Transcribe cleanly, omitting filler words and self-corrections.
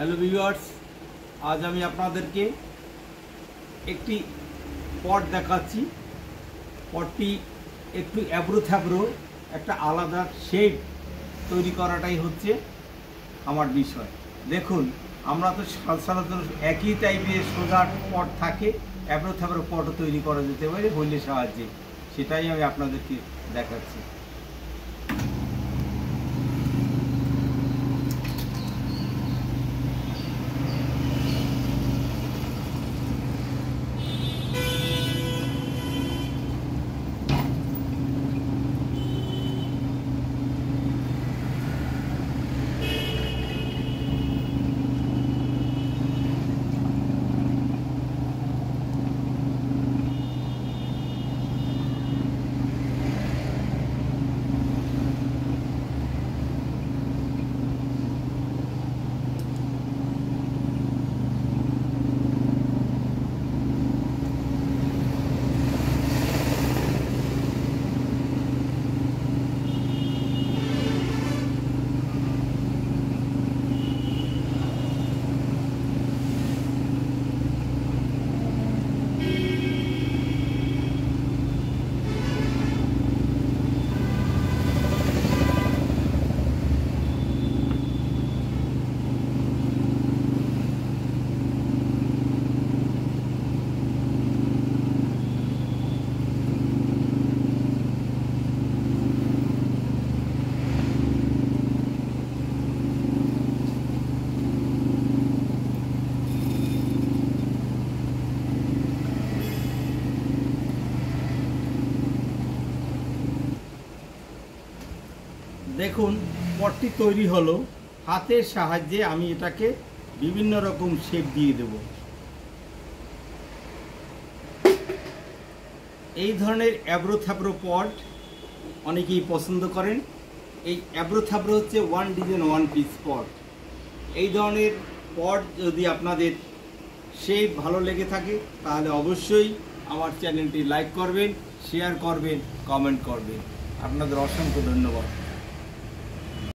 Hello viewers, আজ আমি আপনাদেরকে একটি পট দেখাচ্ছি। পটটি একটু অ্যাব্রো থ্যাব্রো, একটা আলাদা শেপ তৈরি করাটাই হচ্ছে আমার বিষয়। দেখুন, আমরা তো সাধারণত একই টাইপের সোজা পট থাকে, অ্যাব্রো থ্যাব্রো পটও তৈরি করা যেতে পারে হুইলের সাহায্যে। সেটাই আমি আপনাদেরকে দেখাচ্ছি। দেখুন, পটটি তৈরি হলো। হাতের সাহায্যে আমি এটাকে বিভিন্ন রকম শেপ দিয়ে দেব। এই ধরনের অ্যাব্রো থ্যাব্রো পট অনেকেই পছন্দ করেন। এই অ্যাব্রো থ্যাব্রো হচ্ছে ওয়ান ডিজাইন ওয়ান পিস পট। এই ধরনের পট যদি আপনাদের শেপ ভালো লেগে থাকে তাহলে অবশ্যই আমার চ্যানেলটি লাইক করবেন, শেয়ার করবেন, কমেন্ট করবেন। আপনাদের অসংখ্য ধন্যবাদ।